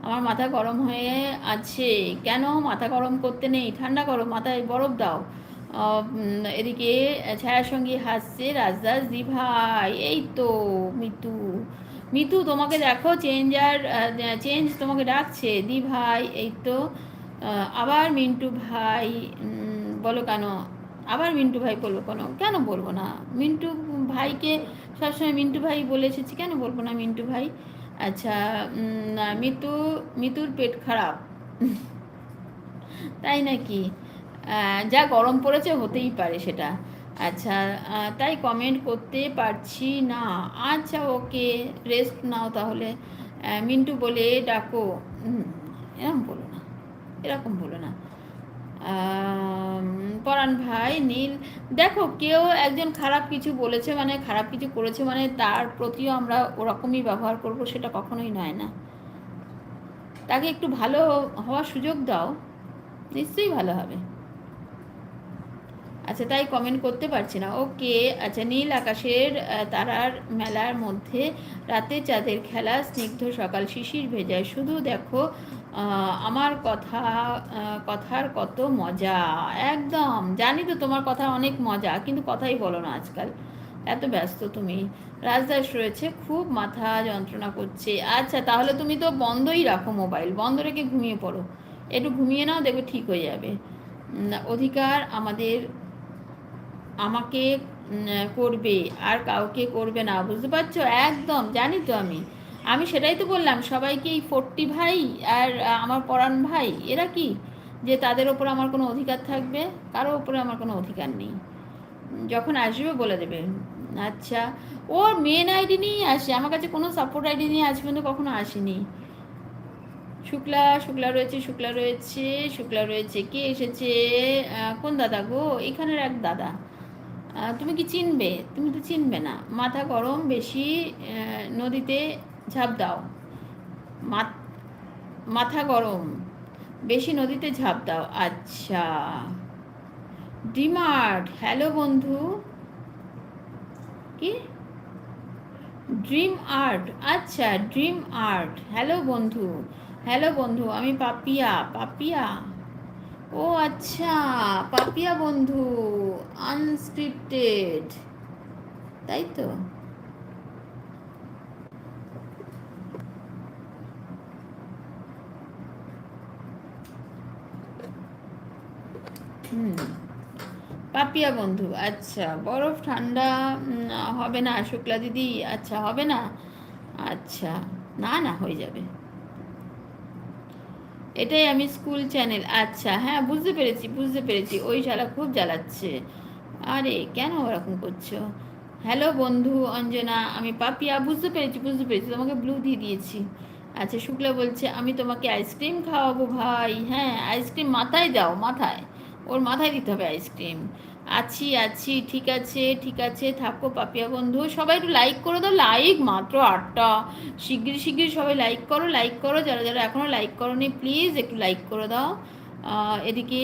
আমার মাথা গরম হয়ে আছে। কেন মাথা গরম করতে নেই, ঠান্ডা করো, মাথায় বরফ দাও। এদিকে ছায়ার সঙ্গে হাসছে রাজদাস দি ভাই। এই তো মিতু, মিতু তোমাকে দেখো, চেঞ্জ তোমাকে ডাকছে দি ভাই। এই তো আবার মিন্টু ভাই। বলো কেন আবার মিন্টু ভাই বলবো? কেন কেন বলবো না? মিন্টু ভাইকে সবসময় মিন্টু ভাই বলে এসেছি, কেন বলবো না মিন্টু ভাই? আচ্ছা, মিতুর পেট খারাপ তাই নাকি? যা গরম পড়েছে হতেই পারে সেটা। আচ্ছা, তাই কমেন্ট করতে পারছি না। আচ্ছা ওকে, রেস্ট নাও তাহলে। মিন্টু বলে ডাকো। এরকম বলো না, এরকম বলো না। পরাণ ভাই নীল, দেখো কেউ একজন খারাপ কিছু বলেছে মানে, খারাপ কিছু করেছে মানে তার প্রতিও আমরা ওরকমই ব্যবহার করব, সেটা কখনোই নয় না। তাকে একটু ভালো হওয়ার সুযোগ দাও, নিশ্চয়ই ভালো হবে। আচ্ছা, তাই কমেন্ট করতে পারছি না। ওকে, আচ্ছা, নীল আকাশের তারার মেলার মধ্যে রাতে চাঁদের খেলা, স্নিগ্ধ সকাল, শিশির ভেজায়, শুধু দেখো আমার কথার কত মজা। একদম জানি তো তোমার কথা অনেক মজা, কিন্তু কথাই বলো না আজকাল, এত ব্যস্ত তুমি। রাজদাস রয়েছে, খুব মাথা যন্ত্রণা করছে। আচ্ছা, তাহলে তুমি তো বন্ধই রাখো, মোবাইল বন্ধ রেখে ঘুমিয়ে পড়ো, একটু ঘুমিয়ে নাও, দেখবে ঠিক হয়ে যাবে। অধিকার আমাকে করবে, আর কাউকে করবে না, বুঝতে পারছো? একদম জানি তো আমি। আমি সেটাই তো বললাম, সবাইকে এই 40 ভাই আর আমার পরাণ ভাই, এরা কি যে তাদের ওপর আমার কোনো অধিকার থাকবে? কারো ওপরে আমার কোনো অধিকার নেই। যখন আসবে বলে দেবে। আচ্ছা, ওর মেন আইডি নিয়েই আসে, আমার কাছে কোনো সাপোর্ট আইডি নিয়ে আজ পর্যন্ত কখনো আসেনি। শুক্লা রয়েছে, শুক্লা রয়েছে। কে এসেছে? কোন দাদা গো? এখানের এক দাদা। তুমি কি চিনবে? তুমি তো চিনবে না। মাথা গরম বেশি, নদীতে ঝাঁপ দাও। মাথা গরম বেশি, নদীতে ঝাঁপ দাও। আচ্ছা, ডিমার্ট, হ্যালো বন্ধু। কি ড্রিম আর্ট? আচ্ছা, ড্রিম আর্ট, হ্যালো বন্ধু। হ্যালো বন্ধু, আমি পাপিয়া। পাপিয়া, ও আচ্ছা, পাপিয়া বন্ধু, আনস্ক্রিপ্টেড, তাই তো? হুম, পাপিয়া বন্ধু, আচ্ছা। বরফ ঠান্ডা হবে না শুক্লা দিদি? আচ্ছা, হবে না? আচ্ছা, না না, হয়ে যাবে। এটাই আমি স্কুল চ্যানেল, আচ্ছা হ্যাঁ, বুঝতে পেরেছি বুঝতে পেরেছি, ওই শালা খুব জ্বালাচ্ছে। আরে কেন ওরকম করছো? হ্যালো বন্ধু অঞ্জনা, আমি পাপিয়া, বুঝতে পেরেছি, তোমাকে ব্লু দিয়ে দিয়েছি। আচ্ছা, শুক্লা বলছে আমি তোমাকে আইসক্রিম খাওয়াবো ভাই। হ্যাঁ, আইসক্রিম মাথায় দাও, মাথায়, ওর মাথায় দিতে হবে আইসক্রিম। আছি আছি, ঠিক আছে ঠিক আছে, থাকো পাপিয়া বন্ধু। সবাই একটু লাইক করে দাও, লাইক মাত্র 8টা। শিগগির শিগগির সবাই লাইক করো, লাইক করো, যারা যারা এখনও লাইক করোনি প্লিজ একটু লাইক করে দাও। এদিকে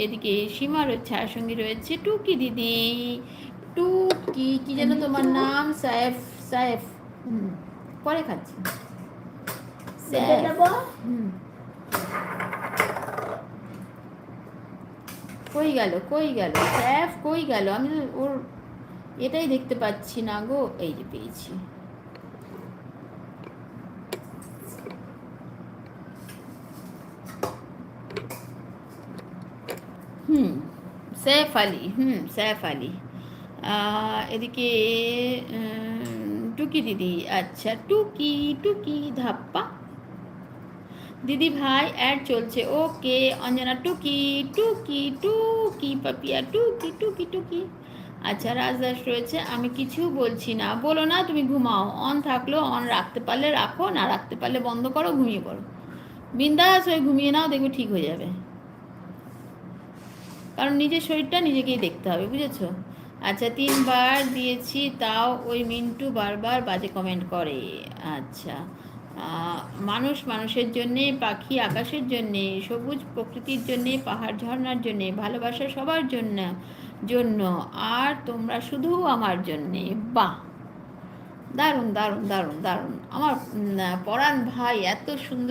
এদিকে সীমা রয়েছে, ছায়ার সঙ্গে রয়েছে টুকি দিদি। টুকি, কি যেন তোমার নাম? সাইফ। সাইফ, হুম, পরে খাচ্ছি। সাইফ, হুম, কই গেল কই গেল স্যাফ, কই গেল? আমি তো ওর এটাই দেখতে পাচ্ছি না গো। এই যে পেয়েছি। হুম, সैफ আলী, সैफ আলী। এদিকে টুকি দিদি, আচ্ছা, টুকি টুকি ধাপ্পা দিদি ভাই, অ্যাড চলছে, ওকে। অঞ্জনা, টুকি টুকি টুকি পাপিয়া, টুকি টুকি টুকি। আচ্ছা, রাজদাস রয়েছে, আমি কিছু বলছি না, বলো না, তুমি ঘুমাও। অন থাকলো অন, রাখতে পারলে রাখো, না রাখতে পারলে বন্ধ করো, ঘুমিয়ে পড়ো, বিন্দাস হয়ে ঘুমিয়ে নাও, দেখবে ঠিক হয়ে যাবে। কারণ নিজের শরীরটা নিজেকেই দেখতে হবে, বুঝেছো? আচ্ছা, 3বার দিয়েছি, তাও ওই মিন্টু বারবার বাজে কমেন্ট করে। আচ্ছা, মানুষ মানুষের জন্যে, পাখি আকাশের জন্যে, সবুজ প্রকৃতির জন্যে, পাহাড় ঝর্ণার জন্যে, ভালোবাসা সবার জন্য, আর তোমরা শুধু আমার জন্যে। বাহ, দারুণ দারুণ দারুণ দারুণ। আমার পরাণ ভাই এত সুন্দর